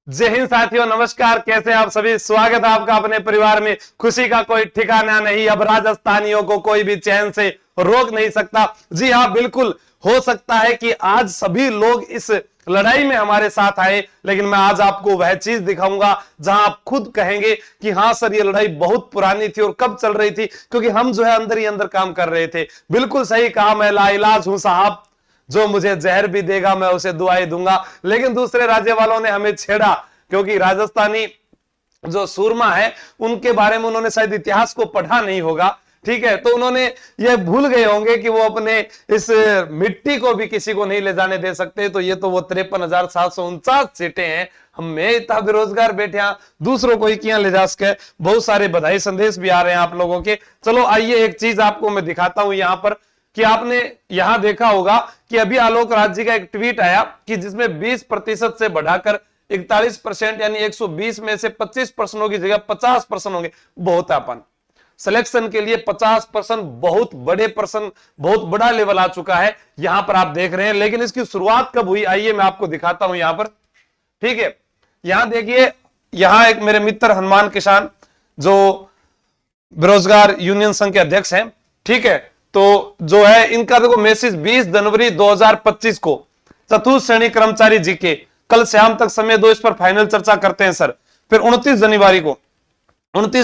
जय हिंद साथियों, नमस्कार। कैसे आप सभी? स्वागत है आपका अपने परिवार में। खुशी का कोई ठिकाना नहीं, अब राजस्थानियों को कोई भी चैन से रोक नहीं सकता। जी हाँ, बिल्कुल हो सकता है कि आज सभी लोग इस लड़ाई में हमारे साथ आए, लेकिन मैं आज आपको वह चीज दिखाऊंगा जहां आप खुद कहेंगे कि हाँ सर, ये लड़ाई बहुत पुरानी थी और कब चल रही थी, क्योंकि हम जो है अंदर ही अंदर काम कर रहे थे। बिल्कुल सही कहा, मैं लाइलाज हूं साहब, जो मुझे जहर भी देगा मैं उसे दुआई दूंगा। लेकिन दूसरे राज्य वालों ने हमें छेड़ा, क्योंकि राजस्थानी जो सूरमा है उनके बारे में उन्होंने शायद इतिहास को पढ़ा नहीं होगा। ठीक है, तो उन्होंने ये भूल गए होंगे कि वो अपने इस मिट्टी को भी किसी को नहीं ले जाने दे सकते। तो ये तो वो 53,749 सीटें हैं, हम में इतना बेरोजगार बैठे हैं, दूसरों को ही किया ले जा सके। बहुत सारे बधाई संदेश भी आ रहे हैं आप लोगों के। चलो आइए एक चीज आपको मैं दिखाता हूं यहां पर, कि आपने यहां देखा होगा कि अभी आलोक राज जी का एक ट्वीट आया कि जिसमें 20% से बढ़ाकर 41%, यानी 120 में से 25% की जगह 50% होंगे। बहुत है, अपन सिलेक्शन के लिए 50% बहुत बड़े पर्सन, बहुत बड़ा लेवल आ चुका है, यहां पर आप देख रहे हैं। लेकिन इसकी शुरुआत कब हुई, आइए मैं आपको दिखाता हूं यहां पर। ठीक है, यहां देखिए, यहां एक मेरे मित्र हनुमान किसान जो बेरोजगार यूनियन संघ के अध्यक्ष हैं, ठीक है, तो जो है इनका देखो मैसेज 20 जनवरी 2025 को, चतुर्थ श्रेणी कर्मचारी जीके, कल शाम तक समय दो, इस पर फाइनल चर्चा करते हैं सर। फिर 29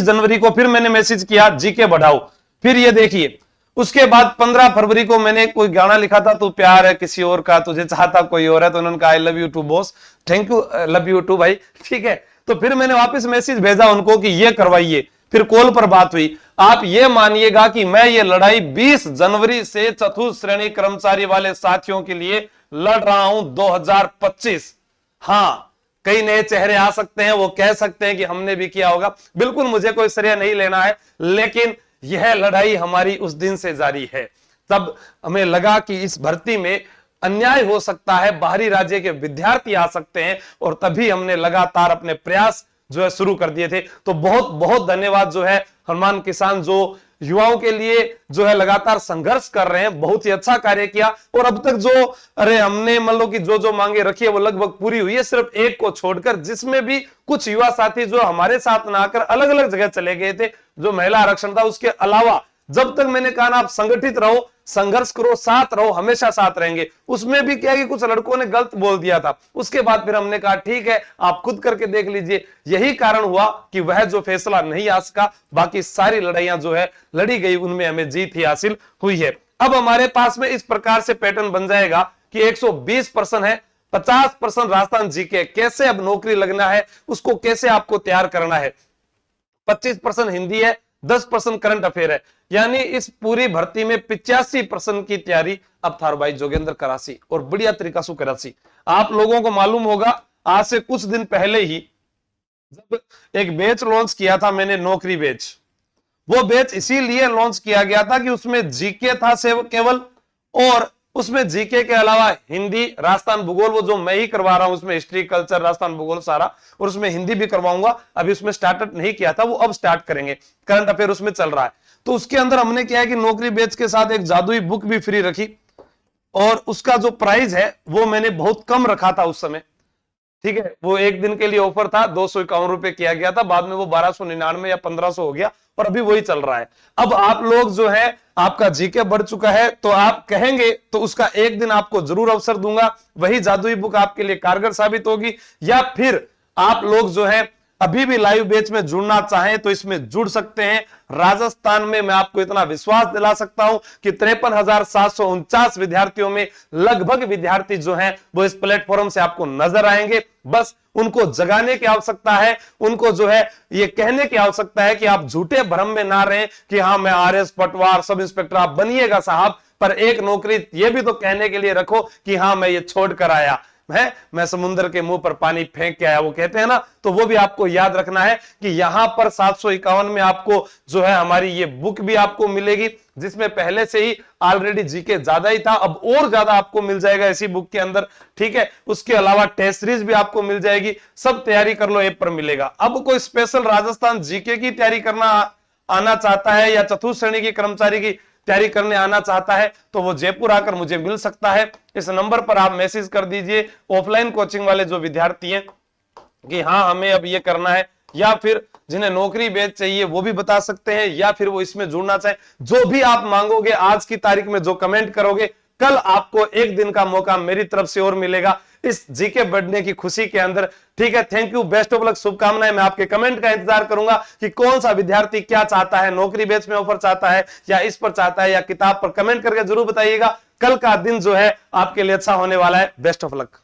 जनवरी को फिर मैंने मैसेज किया, जीके बढ़ाओ। फिर ये देखिए, उसके बाद 15 फरवरी को मैंने कोई गाना लिखा था, तू प्यार है किसी और का, तुझे चाहता कोई और है, तो उन्होंने कहा I love you too boss, thank you, love you too भाई। ठीक है, तो फिर मैंने वापस मैसेज भेजा उनको कि ये करवाइए। फिर कॉल पर बात हुई। आप ये मानिएगा कि मैं ये लड़ाई 20 जनवरी से चतुर्थ श्रेणी कर्मचारी वाले साथियों के लिए लड़ रहा हूं 2025। हाँ, कई नए चेहरे आ सकते हैं, वो कह सकते हैं कि हमने भी किया होगा, बिल्कुल मुझे कोई श्रेय नहीं लेना है, लेकिन यह लड़ाई हमारी उस दिन से जारी है। तब हमें लगा कि इस भर्ती में अन्याय हो सकता है, बाहरी राज्य के विद्यार्थी आ सकते हैं, और तभी हमने लगातार अपने प्रयास जो है शुरू कर दिए थे। तो बहुत बहुत धन्यवाद जो है हनुमान किसान, जो युवाओं के लिए जो है लगातार संघर्ष कर रहे हैं, बहुत ही अच्छा कार्य किया। और अब तक जो हमने मान लो कि जो मांगे रखी है वो लगभग पूरी हुई है, सिर्फ एक को छोड़कर, जिसमें भी कुछ युवा साथी जो हमारे साथ ना आकर अलग अलग जगह चले गए थे, जो महिला आरक्षण था। उसके अलावा जब तक मैंने कहा ना आप संगठित रहो, संघर्ष करो, साथ रहो, हमेशा साथ रहेंगे, उसमें भी क्या कि कुछ लड़कों ने गलत बोल दिया था। उसके बाद फिर हमने कहा ठीक है, आप खुद करके देख लीजिए। यही कारण हुआ कि वह जो फैसला नहीं आ सका, बाकी सारी लड़ाइयां जो है लड़ी गई, उनमें हमें जीत ही हासिल हुई है। अब हमारे पास में इस प्रकार से पैटर्न बन जाएगा कि 120% है, 50% राजस्थान जीके, कैसे अब नौकरी लगना है, उसको कैसे आपको तैयार करना है। 25% हिंदी है, 10% करंट अफेयर है, यानी इस पूरी भर्ती में 85% की तैयारी अब थारू भाई जोगेंद्र करासी, और बढ़िया तरीका से करासी। आप लोगों को मालूम होगा, आज से कुछ दिन पहले ही जब एक बैच लॉन्च किया था मैंने, नौकरी बैच, वो बैच इसीलिए लॉन्च किया गया था कि उसमें जीके था केवल, और उसमें जीके के अलावा हिंदी, राजस्थान भूगोल, वो जो मैं ही करवा रहा हूं, उसमें हिस्ट्री, कल्चर, राजस्थान भूगोल सारा, और उसमें हिंदी भी करवाऊंगा। अभी उसमें स्टार्ट नहीं किया था, वो अब स्टार्ट करेंगे। करंट अफेयर उसमें चल रहा है। तो उसके अंदर हमने क्या है कि नौकरी बैच के साथ एक जादुई बुक भी फ्री रखी, और उसका जो प्राइस है वो मैंने बहुत कम रखा था उस समय। ठीक है, वो एक दिन के लिए ऑफर था, 251 रुपए किया गया था, बाद में वो 1299 या 1500 हो गया, और अभी वही चल रहा है। अब आप लोग जो है, आपका जीके बढ़ चुका है, तो आप कहेंगे तो उसका एक दिन आपको जरूर अवसर दूंगा, वही जादुई बुक आपके लिए कारगर साबित होगी। या फिर आप लोग जो है अभी भी लाइव बैच में जुड़ना चाहें तो इसमें जुड़ सकते हैं। राजस्थान में मैं आपको इतना विश्वास दिला सकता हूं कि 53,749 विद्यार्थियों में लगभग विद्यार्थी जो हैं वो इस प्लेटफॉर्म से आपको नजर आएंगे। बस उनको जगाने की आवश्यकता है, उनको जो है ये कहने की आवश्यकता है कि आप झूठे भ्रम में ना रहें कि हाँ मैं आरएस पटवार सब इंस्पेक्टर आप बनिएगा साहब, पर एक नौकरी ये भी तो कहने के लिए रखो कि हाँ मैं ये छोड़ कर आया है, मैं समुद्र के मुंह पर पानी फेंक के आया, वो कहते हैं ना। तो वो भी आपको याद रखना है कि यहां पर 751 में आपको जो है हमारी ये बुक भी आपको मिलेगी, जिसमें पहले से ही ऑलरेडी जीके ज्यादा ही था, अब और ज्यादा आपको मिल जाएगा इसी बुक के अंदर। ठीक है, उसके अलावा टेस्ट सीरीज भी आपको मिल जाएगी, सब तैयारी कर लो, ऐप पर मिलेगा। अब कोई स्पेशल राजस्थान जीके की तैयारी करना आना चाहता है, या चतुर्थ श्रेणी की कर्मचारी की तैयारी करने आना चाहता है, तो वो जयपुर आकर मुझे मिल सकता है। इस नंबर पर आप मैसेज कर दीजिए। ऑफलाइन कोचिंग वाले जो विद्यार्थी हैं कि हाँ हमें अब ये करना है, या फिर जिन्हें नौकरी बेच चाहिए वो भी बता सकते हैं, या फिर वो इसमें जुड़ना चाहे, जो भी आप मांगोगे आज की तारीख में जो कमेंट करोगे, कल आपको एक दिन का मौका मेरी तरफ से और मिलेगा इस जीके बढ़ने की खुशी के अंदर। ठीक है, thank you, best of luck, शुभकामनाएं। मैं आपके कमेंट का इंतजार करूंगा कि कौन सा विद्यार्थी क्या चाहता है, नौकरी बेच में ऑफर चाहता है या इस पर चाहता है या किताब पर, कमेंट करके जरूर बताइएगा। कल का दिन जो है आपके लिए अच्छा होने वाला है। Best of luck.